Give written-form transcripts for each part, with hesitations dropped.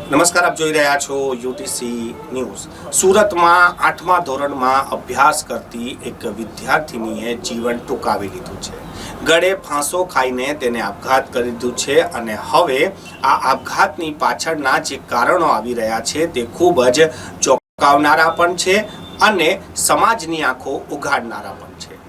નમસ્કાર, આપ જોઈ રહ્યા છો યુટીસી ન્યૂઝ। સુરતમાં 8મા ધોરણમાં અભ્યાસ કરતી એક વિદ્યાર્થીનીએ જીવન ટૂંકાવી લીધું છે। ગળે ફાંસો ખાઈને તેને આપઘાત કરી દીધું છે અને હવે આ આપઘાતની પાછળના જે કારણો આવી રહ્યા છે તે ખૂબ જ ચોંકાવનારા પણ છે અને સમાજની આંખો ઉઘાડનારા પણ છે।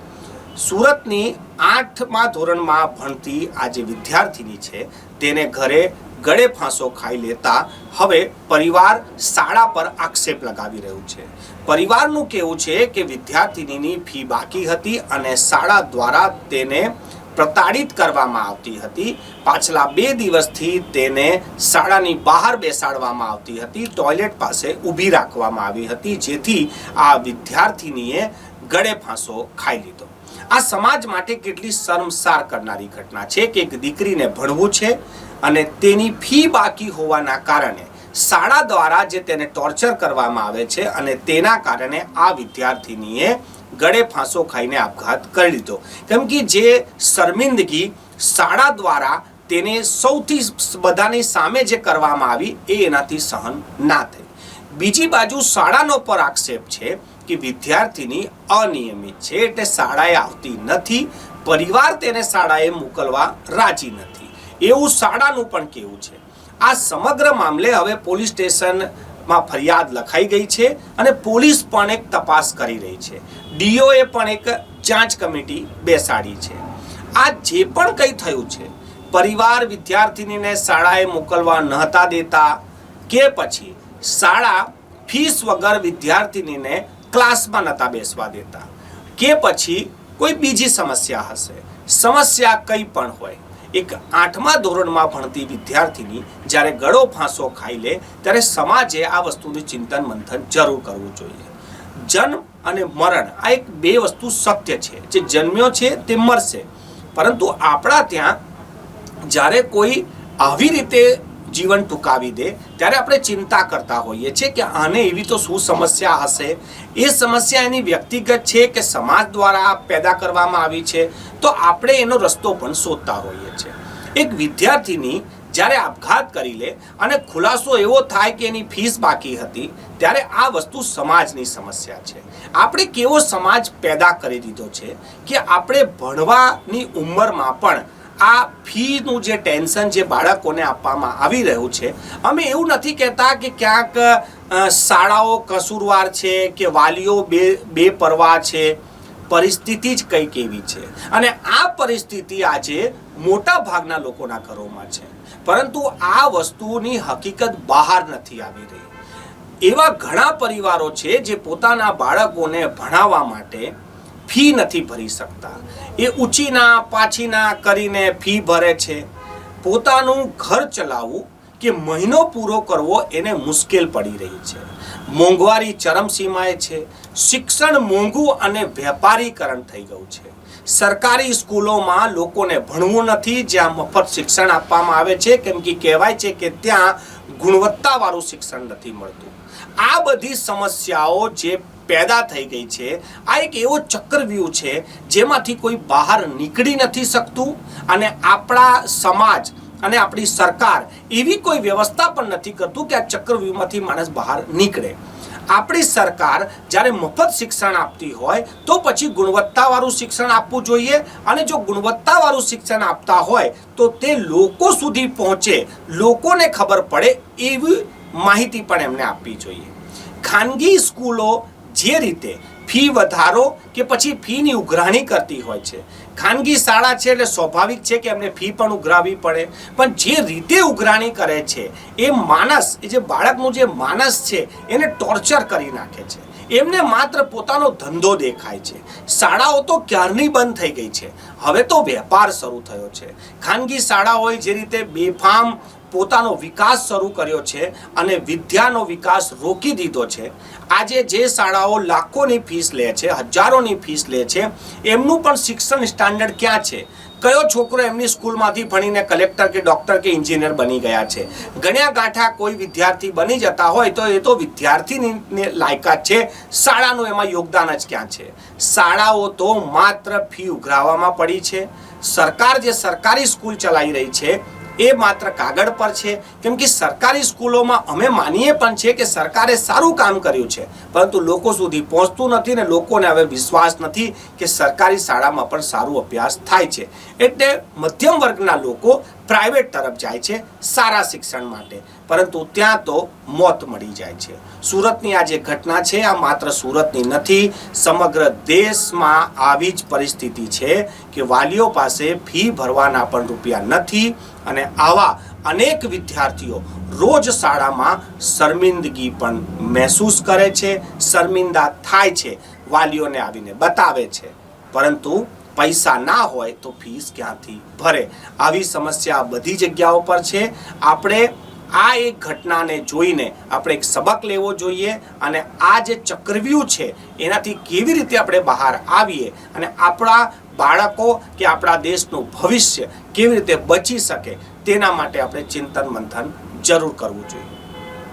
સુરતની 8મા ધોરણમાં ભણતી આ જે વિદ્યાર્થીની છે તેને ઘરે ગળે ફાંસો ખાઈ લેતા હવે પરિવાર શાળા પર આક્ષેપ લગાવી રહ્યું છે। પરિવારનું કહેવું છે કે વિદ્યાર્થીનીની ફી બાકી હતી અને શાળા દ્વારા તેને પ્રતાડિત કરવામાં આવતી હતી। પાછલા 2 દિવસથી તેને શાળાની બહાર બેસાડવામાં આવતી હતી, ટોયલેટ પાસે ઊભી રાખવામાં આવી હતી, જેથી આ વિદ્યાર્થીનીએ ગળે ફાંસો ખાઈ લીધો। આ સમાજ માટે કેટલી શર્મસાર કરનારી ઘટના છે કે એક દીકરીને ભણવું છે અને તેની ફી બાકી હોવાના કારણે શાળા દ્વારા જે તેને ટોર્ચર કરવામાં આવે છે અને તેના કારણે આ વિદ્યાર્થીનીએ ગળે ફાંસો ખાઈને આપઘાત કરી લીધો, કેમ કે જે શર્મિંદગી શાળા દ્વારા તેને સૌથી બધાની સામે જે કરવામાં આવી એ એનાથી સહન ના થઈ। બીજી બાજુ શાળાનો પર આક્ષેપ છે કે વિદ્યાર્થીની અનિયમિત છે એટલે શાળાએ આવતી નથી, પરિવાર તેને શાળાએ મોકલવા રાજી નથી એવું શાળાનું પણ કહેવું છે। આ સમગ્ર મામલે હવે પોલીસ સ્ટેશનમાં ફરિયાદ લખાઈ ગઈ છે અને પોલીસ પણ એક તપાસ કરી રહી છે। ડીઓએ પણ એક જાંચ કમિટી બેસાડી છે। આ જે પણ કંઈ થયું છે, પરિવાર વિદ્યાર્થીનીને શાળાએ મોકલવા નહોતા દેતા કે પછી શાળા ફીસ વગર વિદ્યાર્થીનીને ક્લાસમાં નહોતા બેસવા દેતા કે પછી કોઈ બીજી સમસ્યા હશે, સમસ્યા કંઈ પણ હોય, એક 8મા ધોરણમાં ભણતી વિદ્યાર્થીની જ્યારે ગળો ફાંસો ખાઈ લે ત્યારે સમાજે આ વસ્તુનું ચિંતન મંથન જરૂર કરવું જોઈએ। જન્મ અને મરણ આ એક 2 વસ્તુ સત્ય છે, જે જન્મ્યો છે તે મરશે, પરંતુ આપણા ત્યાં જ્યારે કોઈ આવી રીતે જીવન ટૂંકાવી દે ત્યારે આપણે ચિંતા કરતા હોઈએ છીએ કે આને એવી તો શું સમસ્યા હશે, એ સમસ્યા એની વ્યક્તિગત છે કે સમાજ દ્વારા પેદા કરવામાં આવી છે, તો આપણે એનો રસ્તો પણ શોધતા હોઈએ છીએ। એક વિદ્યાર્થીની જ્યારે આપઘાત કરી લે અને ખુલાસો એવો થાય કે એની ફીસ બાકી હતી ત્યારે આ વસ્તુ સમાજની સમસ્યા છે। આપણે કેવો સમાજ પેદા કરી દીધો છે કે આપણે ભણવાની ઉંમરમાં પણ આ ફીનું જે ટેન્શન જે બાળકોને આપવામાં આવી રહ્યું છે, અમે એવું નથી કહેતા કે ક્યાંક શાળાઓ કસૂરવાર છે કે વાલીઓ બેપરવાહ છે, પરિસ્થિતિ જ કંઈક એવી છે અને આ પરિસ્થિતિ આજે મોટા ભાગના લોકોના ઘરોમાં છે, પરંતુ આ વસ્તુની હકીકત બહાર નથી આવી રહી। એવા ઘણા પરિવારો છે જે પોતાના બાળકોને ભણાવવા માટે ફી નથી ભરી શકતા, એ ઊંચીના પાછીના કરીને ફી ભરે છે। પોતાનું ઘર ચલાવવું કે મહિનો પૂરો કરવો એને મુશ્કેલ પડી રહી છે। મોંઘવારી ચરમસીમાએ છે, શિક્ષણ મોંઘું અને વેપારીકરણ થઈ ગયું છે। સરકારી સ્કૂલોમાં લોકોને ભણવું નથી, જ્યાં મફત શિક્ષણ આપવામાં આવે છે, કેમ કે કહેવાય છે કે ત્યાં ગુણવત્તાવાળું શિક્ષણ નથી મળતું। આ બધી સમસ્યાઓ જે પેદા થઈ ગઈ છે, આ એક એવો ચક્રવ્યૂહ છે જેમાંથી કોઈ બહાર નીકળી નથી શકતું અને આપણા સમાજ અને આપણી સરકાર એવી કોઈ વ્યવસ્થા પણ નથી કરતું કે આ ચક્રવ્યૂહમાંથી માણસ બહાર નીકળે। આપણી સરકાર જ્યારે મફત શિક્ષણ આપતી હોય તો પછી ગુણવત્તાવાળું શિક્ષણ આપવું જોઈએ અને જો ગુણવત્તાવાળું શિક્ષણ આપતા હોય તો તે લોકો સુધી પહોંચે, લોકોને ખબર પડે એવી માહિતી પણ એમને આપવી જોઈએ। ખાનગી સ્કૂલો જે રીતે ફી વધારો કે પછી ફીની ઉઘરાણી કરતી હોય છે, ખાનગી શાળા છે એટલે સ્વાભાવિક છે કે એમને ફી પણ ઉઘરાવવી પડે, પણ જે રીતે ઉઘરાણી કરે છે એ માણસ, એ જે બાળકનું જે માનસ છે એને ટોર્ચર કરી નાખે છે, એમને માત્ર પોતાનો ધંધો દેખાય છે। શાળાઓ તો ક્યારની બંધ થઈ ગઈ છે, હવે તો વેપાર શરૂ થયો છે। ખાનગી શાળાઓએ જે રીતે બેફામ પોતાનો વિકાસ શરૂ કર્યો છે અને વિદ્યાનો વિકાસ રોકી દીધો છે, આજે જે શાળાઓ લાખોની ફીસ લે છે, હજારોની ફીસ લે છે, એમનું પણ શિક્ષણ સ્ટાન્ડર્ડ ક્યાં છે? કયો છોકરો એમની સ્કૂલમાંથી ભણીને કલેક્ટર કે ડૉક્ટર કે એન્જિનિયર બની ગયા છે? ગણ્યા ગાંઠા કોઈ વિદ્યાર્થી બની જતા હોય તો એ તો વિદ્યાર્થીની લાયકાત છે, શાળાનું એમાં યોગદાન જ ક્યાં છે? શાળાઓ તો માત્ર ફી ઉઘરાવવામાં પડી છે। સરકાર જે સરકારી સ્કૂલ ચલાવી રહી છે એ માત્ર કાગળ પર છે, કેમ કે સરકારી સ્કૂલોમાં અમે માનીએ પણ છે કે સરકારે સારું કામ કર્યું છે, પરંતુ લોકો સુધી પહોંચતું નથી ને લોકોને હવે વિશ્વાસ નથી કે સરકારી શાળામાં પણ સારું અભ્યાસ થાય છે. એટલે મધ્યમ વર્ગના લોકો પ્રાઇવેટ તરફ જાય છે સારા શિક્ષણ માટે, પરંતુ ત્યાં તો મોત મળી જાય છે. સુરતની આ જે ઘટના છે આ માત્ર સુરતની નથી, સમગ્ર દેશમાં આવી જ પરિસ્થિતિ છે કે વાલીઓ પાસે ફી ભરવાના પણ રૂપિયા નથી અને આવા અનેક વિદ્યાર્થીઓ રોજ શાળામાં શર્મિંદગી પણ મહેસૂસ કરે છે, શર્મિંદા થાય છે, વાલીઓને આવીને બતાવે છે, પરંતુ પૈસા ના હોય તો ફીસ ક્યાંથી ભરે? આવી સમસ્યા બધી જગ્યાઓ પર છે. આપણે આ એક ઘટનાને જોઈને આપણે એક સબક લેવો જોઈએ અને આ જે ચક્રવ્યૂહ છે એનાથી કેવી રીતે આપણે બહાર આવીએ અને આપણા બાળકો કે આપણા દેશનું ભવિષ્ય કેવી રીતે બચી શકે તેના માટે આપણે ચિંતન મંથન જરૂર કરવું જોઈએ.